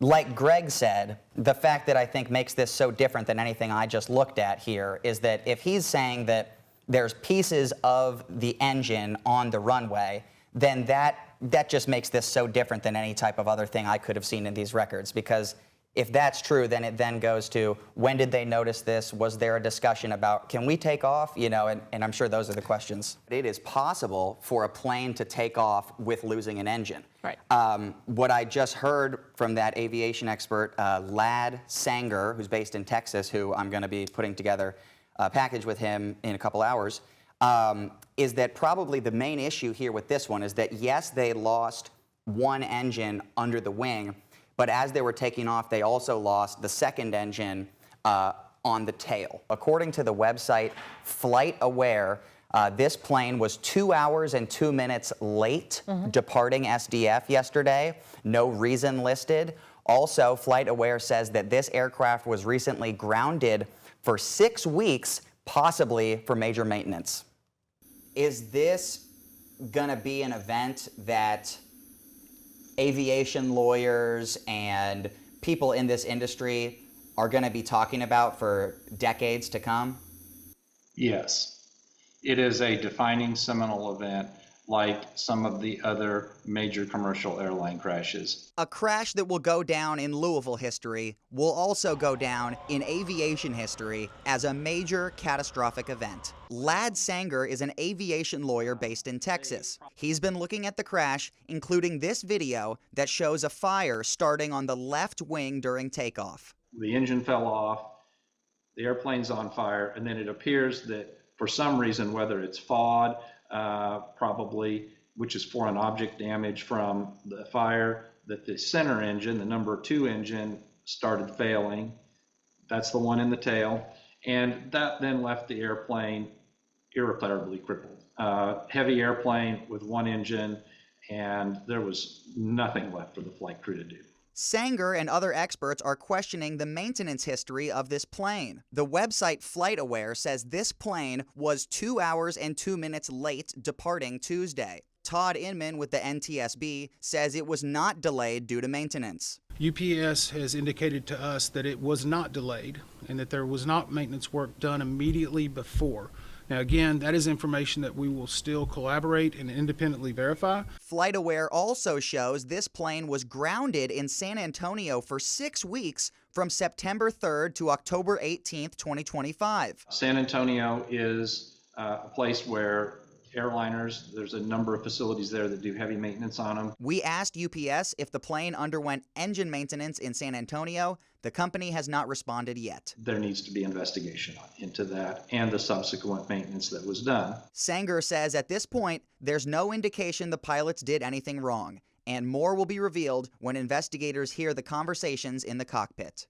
Like Greg said, the fact that I think makes this so different than anything I just looked at here is that if he's saying that there's pieces of the engine on the runway, then that just makes this so different than any type of other thing I could have seen in these records. Because if that's true, then it then goes to, when did they notice this? Was there a discussion about, can we take off? You know, and I'm sure those are the questions. It is possible for a plane to take off with losing an engine. Right. What I just heard from that aviation expert, Lad Sanger, who's based in Texas, who I'm going to be putting together a package with him in a couple hours, is that probably the main issue here with this one is that, yes, they lost one engine under the wing, but as they were taking off, they also lost the second engine on the tail. According to the website Flight Aware, this plane was 2 hours and 2 minutes late departing SDF yesterday. No reason listed. Also, Flight Aware says that this aircraft was recently grounded for 6 weeks, possibly for major maintenance. Is this gonna be an event that aviation lawyers and people in this industry are going to be talking about for decades to come? Yes. It is a defining seminal event like some of the other major commercial airline crashes. A crash that will go down in Louisville history will also go down in aviation history as a major catastrophic event. Lad Sanger is an aviation lawyer based in Texas. He's been looking at the crash, including this video that shows a fire starting on the left wing during takeoff. The engine fell off, the airplane's on fire, and then it appears that for some reason, whether it's FOD, probably, which is foreign object damage from the fire, that the center engine, the number 2 engine, started failing. That's the one in the tail. And that then left the airplane irreparably crippled. Heavy airplane with one engine, and there was nothing left for the flight crew to do. Sanger and other experts are questioning the maintenance history of this plane. The website Flight Aware says this plane was 2 hours and 2 minutes late departing Tuesday. Todd Inman with the NTSB says it was not delayed due to maintenance. UPS has indicated to us that it was not delayed and that there was not maintenance work done immediately before. Now, again, that is information that we will still collaborate and independently verify. Flight Aware also shows this plane was grounded in San Antonio for 6 weeks from September 3rd to October 18th, 2025. San Antonio is a place where airliners, there's a number of facilities there that do heavy maintenance on them. We asked UPS if the plane underwent engine maintenance in San Antonio. The company has not responded yet. There needs to be investigation into that and the subsequent maintenance that was done. Sanger says at this point, there's no indication the pilots did anything wrong, and more will be revealed when investigators hear the conversations in the cockpit.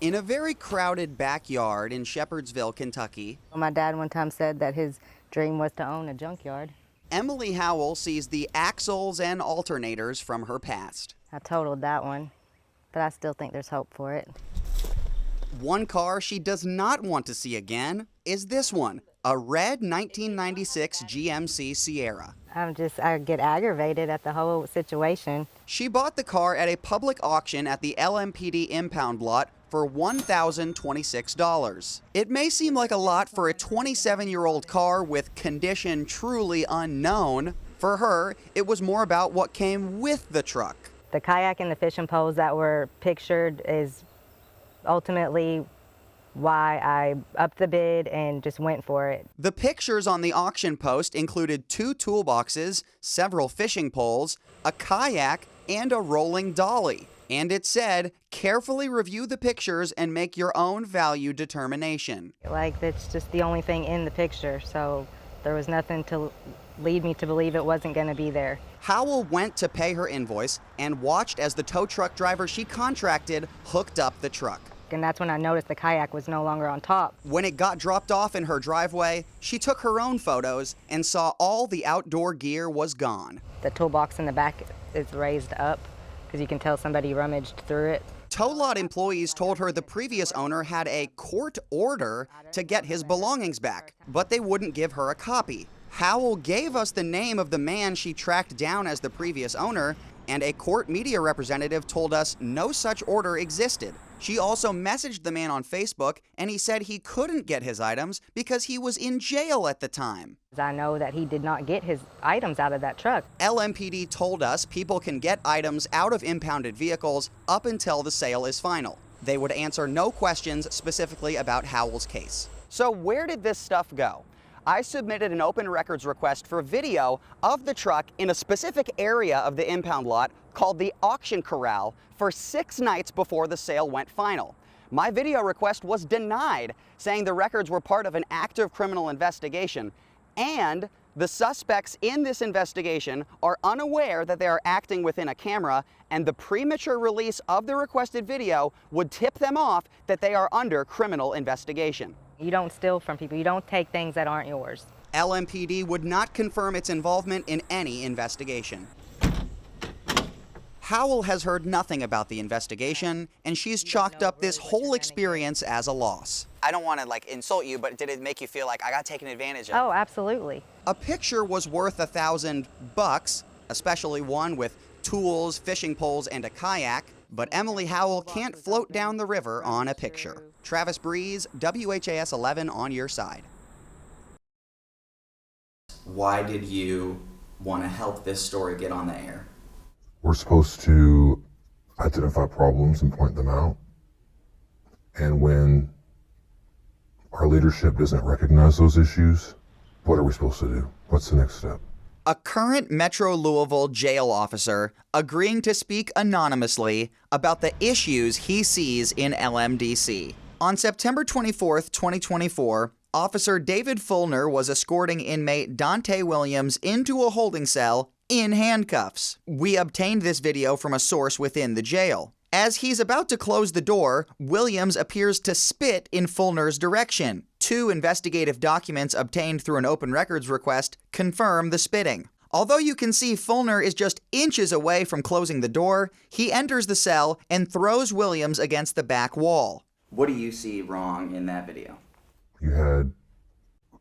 In a very crowded backyard in Shepherdsville, Kentucky, my dad one time said that his dream was to own a junkyard. Emily Howell sees the axles and alternators from her past. I totaled that one, but I still think there's hope for it. One car she does not want to see again is this one, a red 1996 GMC Sierra. I get aggravated at the whole situation. She bought the car at a public auction at the LMPD impound lot for $1,026. It may seem like a lot for a 27-year-old car with condition truly unknown. For her, it was more about what came with the truck. The kayak and the fishing poles that were pictured is ultimately why I upped the bid and just went for it. The pictures on the auction post included 2 toolboxes, several fishing poles, a kayak, and a rolling dolly. And it said, carefully review the pictures and make your own value determination. Like, that's just the only thing in the picture, so there was nothing to lead me to believe it wasn't going to be there. Howell went to pay her invoice and watched as the tow truck driver she contracted hooked up the truck. And that's when I noticed the kayak was no longer on top. When it got dropped off in her driveway, she took her own photos and saw all the outdoor gear was gone. The toolbox in the back is raised up because you can tell somebody rummaged through it. Tow lot employees told her the previous owner had a court order to get his belongings back, but they wouldn't give her a copy. Howell gave us the name of the man she tracked down as the previous owner, and a court media representative told us no such order existed. She also messaged the man on Facebook, and he said he couldn't get his items because he was in jail at the time. I know that he did not get his items out of that truck. LMPD told us people can get items out of impounded vehicles up until the sale is final. They would answer no questions specifically about Howell's case. So where did this stuff go? I submitted an open records request for video of the truck in a specific area of the impound lot called the auction corral for 6 nights before the sale went final. My video request was denied, saying the records were part of an active criminal investigation, and the suspects in this investigation are unaware that they are acting within a camera, and the premature release of the requested video would tip them off that they are under criminal investigation. You don't steal from people. You don't take things that aren't yours. LMPD would not confirm its involvement in any investigation. Howell has heard nothing about the investigation, and she's chalked up this whole experience as a loss. I don't want to insult you, but did it make you feel like I got taken advantage of? Oh, absolutely. A picture was worth $1,000, especially one with tools, fishing poles, and a kayak, but Emily Howell can't float down the river on a picture. Travis Breese, WHAS 11 on your side. Why did you want to help this story get on the air? We're supposed to identify problems and point them out. And when our leadership doesn't recognize those issues, what are we supposed to do? What's the next step? A current Metro Louisville jail officer agreeing to speak anonymously about the issues he sees in LMDC. On September 24th, 2024, Officer David Fulner was escorting inmate Dante Williams into a holding cell in handcuffs. We obtained this video from a source within the jail. As he's about to close the door, Williams appears to spit in Fulner's direction. 2 investigative documents obtained through an open records request confirm the spitting. Although you can see Fulner is just inches away from closing the door, he enters the cell and throws Williams against the back wall. What do you see wrong in that video? You had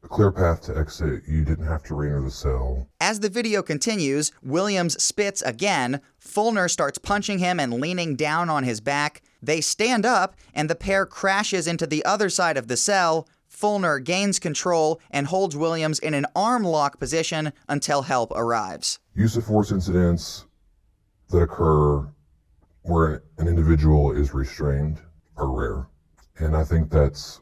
a clear path to exit. You didn't have to re-enter the cell. As the video continues, Williams spits again. Fulner starts punching him and leaning down on his back. They stand up, and the pair crashes into the other side of the cell. Fulner gains control and holds Williams in an arm lock position until help arrives. Use of force incidents that occur where an individual is restrained are rare. And I think that's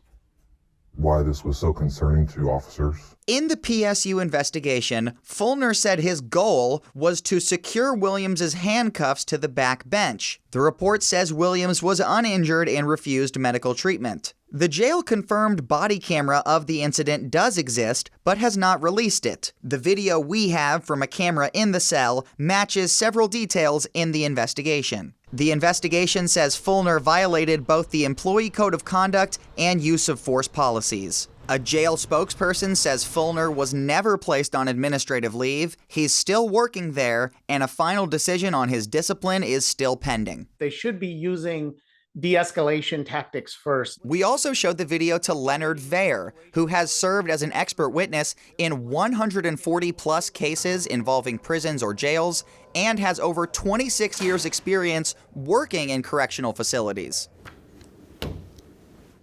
why this was so concerning to officers. In the PSU investigation, Fulner said his goal was to secure Williams's handcuffs to the back bench. The report says Williams was uninjured and refused medical treatment. The jail-confirmed body camera of the incident does exist, but has not released it. The video we have from a camera in the cell matches several details in the investigation. The investigation says Fulner violated both the Employee Code of Conduct and use of force policies. A jail spokesperson says Fulner was never placed on administrative leave, he's still working there, and a final decision on his discipline is still pending. They should be using de-escalation tactics first. We also showed the video to Leonard Vair, who has served as an expert witness in 140 plus cases involving prisons or jails and has over 26 years experience working in correctional facilities.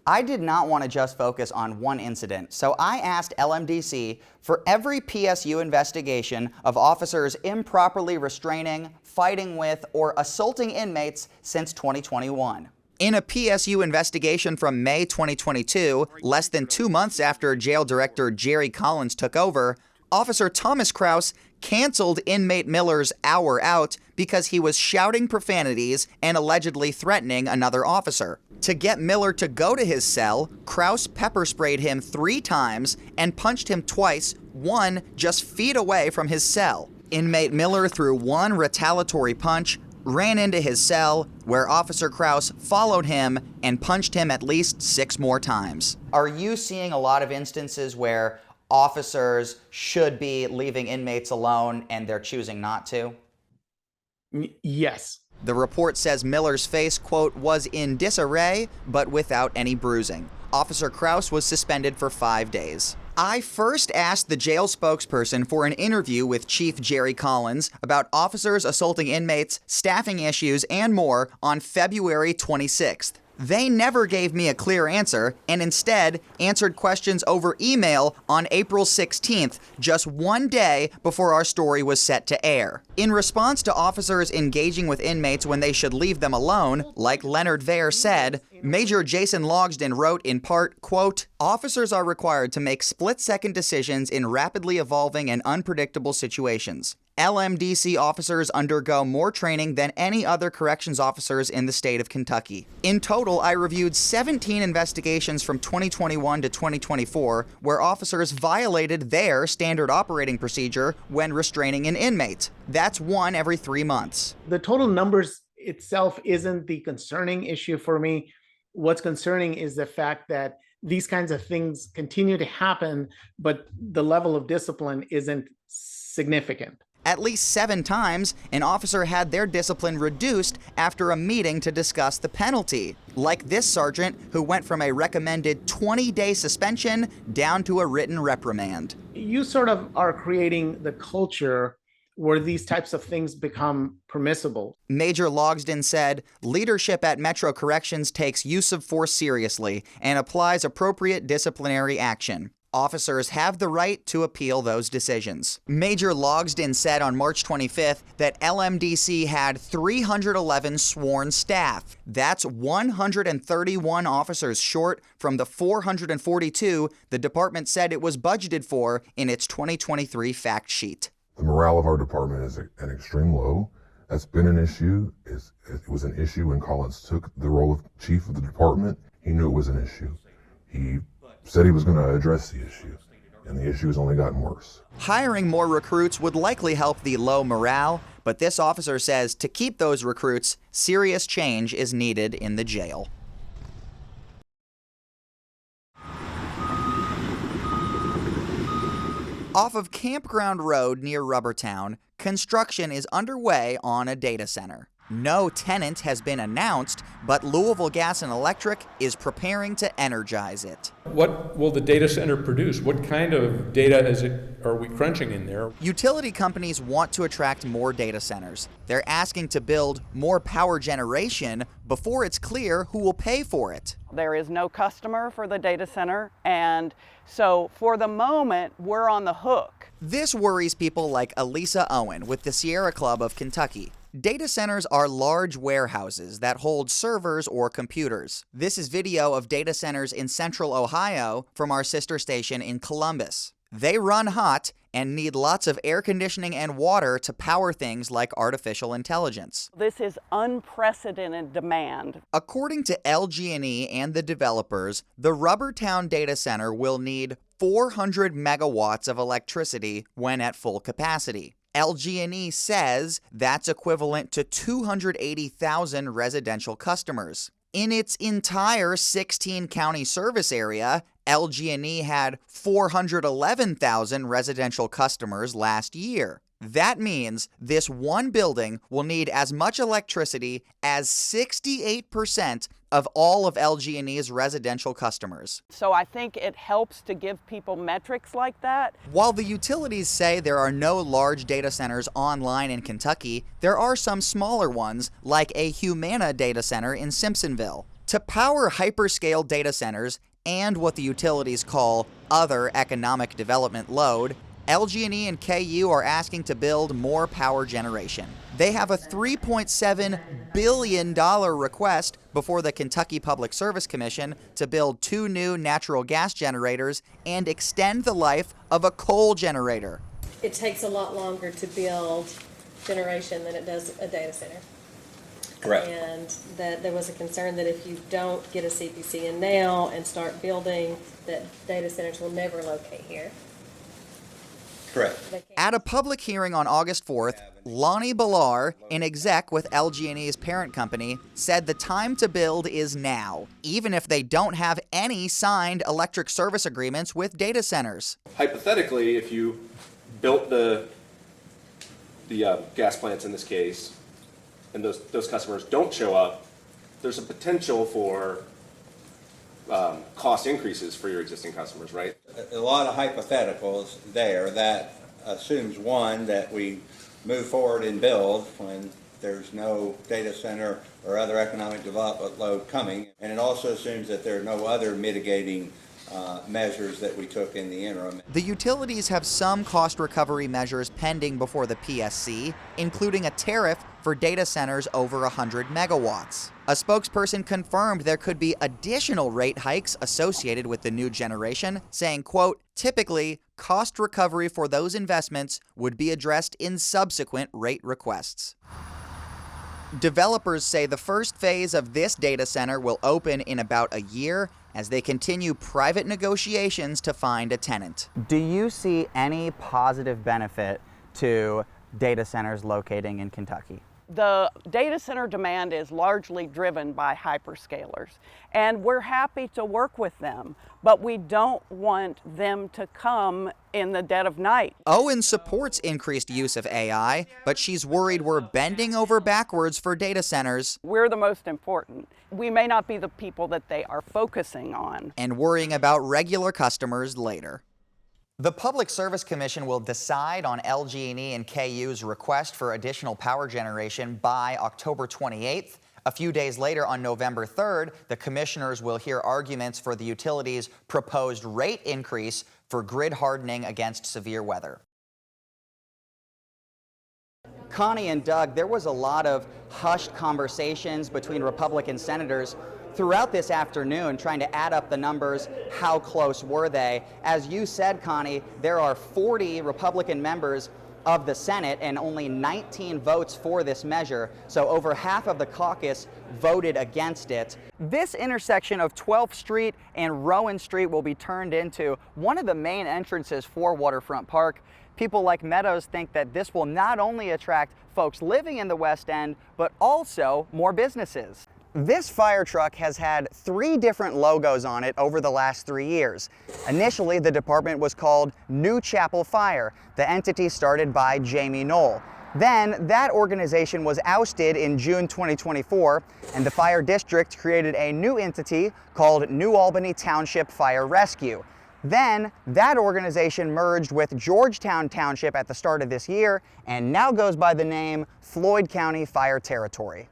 I did not want to just focus on one incident, so I asked LMDC for every PSU investigation of officers improperly restraining, fighting with, or assaulting inmates since 2021. In a PSU investigation from May 2022, less than 2 months after jail director Jerry Collins took over, Officer Thomas Kraus canceled inmate Miller's hour out because he was shouting profanities and allegedly threatening another officer. To get Miller to go to his cell, Kraus pepper sprayed him 3 times and punched him twice, one just feet away from his cell. Inmate Miller threw 1 retaliatory punch, ran into his cell, where Officer Kraus followed him and punched him at least 6 more times. Are you seeing a lot of instances where officers should be leaving inmates alone and they're choosing not to? Yes. The report says Miller's face, quote, was in disarray, but without any bruising. Officer Kraus was suspended for 5 days. I first asked the jail spokesperson for an interview with Chief Jerry Collins about officers assaulting inmates, staffing issues, and more on February 26th. They never gave me a clear answer and instead answered questions over email on April 16th, just one day before our story was set to air. In response to officers engaging with inmates when they should leave them alone, like Leonard Vare said, Major Jason Logsdon wrote in part, quote, "Officers are required to make split-second decisions in rapidly evolving and unpredictable situations. LMDC officers undergo more training than any other corrections officers in the state of Kentucky. In total, I reviewed 17 investigations from 2021 to 2024 where officers violated their standard operating procedure when restraining an inmate. That's one every 3 months." The total numbers itself isn't the concerning issue for me. What's concerning is the fact that these kinds of things continue to happen, but the level of discipline isn't significant. At least 7 times, an officer had their discipline reduced after a meeting to discuss the penalty, like this sergeant who went from a recommended 20-day suspension down to a written reprimand. You sort of are creating the culture where these types of things become permissible. Major Logsdon said, "Leadership at Metro Corrections takes use of force seriously and applies appropriate disciplinary action. Officers have the right to appeal those decisions." Major Logsdon said on March 25th that LMDC had 311 sworn staff. That's 131 officers short from the 442 the department said it was budgeted for in its 2023 fact sheet. The morale of our department is at an extreme low. That's been an issue. It was an issue when Collins took the role of chief of the department. He knew it was an issue. He said he was going to address the issue, and the issue has only gotten worse. Hiring more recruits would likely help the low morale, but this officer says to keep those recruits, serious change is needed in the jail. Off of Campground Road near Rubbertown, construction is underway on a data center. No tenant has been announced, but Louisville Gas and Electric is preparing to energize it. What will the data center produce? What kind of data are we crunching in there? Utility companies want to attract more data centers. They're asking to build more power generation before it's clear who will pay for it. There is no customer for the data center, and so for the moment, we're on the hook. This worries people like Elisa Owen with the Sierra Club of Kentucky. Data centers are large warehouses that hold servers or computers. This is video of data centers in central Ohio from our sister station in Columbus. They run hot and need lots of air conditioning and water to power things like artificial intelligence. This is unprecedented demand. According to LG&E and the developers, the Rubbertown data center will need 400 megawatts of electricity when at full capacity. LG&E says that's equivalent to 280,000 residential customers. In its entire 16-county service area, LG&E had 411,000 residential customers last year. That means this one building will need as much electricity as 68% of all of LG&E's residential customers. So I think it helps to give people metrics like that. While the utilities say there are no large data centers online in Kentucky, there are some smaller ones, like a Humana data center in Simpsonville. To power hyperscale data centers and what the utilities call other economic development load, LG&E and KU are asking to build more power generation. They have a $3.7 billion request before the Kentucky Public Service Commission to build 2 new natural gas generators and extend the life of a coal generator. It takes a lot longer to build generation than it does a data center. Correct. And that there was a concern that if you don't get a CPC in now and start building, that data centers will never locate here. Correct. At a public hearing on August 4th, Lonnie Ballar, an exec with LG&E's parent company, said the time to build is now, even if they don't have any signed electric service agreements with data centers. Hypothetically, if you built the gas plants in this case, and those customers don't show up, there's a potential for cost increases for your existing customers, right? A lot of hypotheticals there that assumes, one, that we move forward and build when there's no data center or other economic development load coming. And it also assumes that there are no other mitigating measures that we took in the interim. The utilities have some cost recovery measures pending before the PSC, including a tariff for data centers over 100 megawatts. A spokesperson confirmed there could be additional rate hikes associated with the new generation, saying, quote, typically, cost recovery for those investments would be addressed in subsequent rate requests. Developers say the first phase of this data center will open in about a year as they continue private negotiations to find a tenant. Do you see any positive benefit to data centers locating in Kentucky? The data center demand is largely driven by hyperscalers, and we're happy to work with them, but we don't want them to come in the dead of night. Owen supports increased use of AI, but she's worried we're bending over backwards for data centers. We're the most important. We may not be the people that they are focusing on. And worrying about regular customers later. The Public Service Commission will decide on LG&E and KU's request for additional power generation by October 28th. A few days later, on November 3rd, the commissioners will hear arguments for the utilities' proposed rate increase for grid hardening against severe weather. Connie and Doug, there was a lot of hushed conversations between Republican senators throughout this afternoon, trying to add up the numbers. How close were they? As you said, Connie, there are 40 Republican members of the Senate and only 19 votes for this measure, so over half of the caucus voted against it. This intersection of 12th Street and Rowan Street will be turned into one of the main entrances for Waterfront Park. People like Meadows think that this will not only attract folks living in the West End, but also more businesses. This fire truck has had 3 different logos on it over the last 3 years. Initially, the department was called New Chapel Fire, the entity started by Jamie Knoll. Then, that organization was ousted in June 2024, and the fire district created a new entity called New Albany Township Fire Rescue. Then, that organization merged with Georgetown Township at the start of this year, and now goes by the name Floyd County Fire Territory.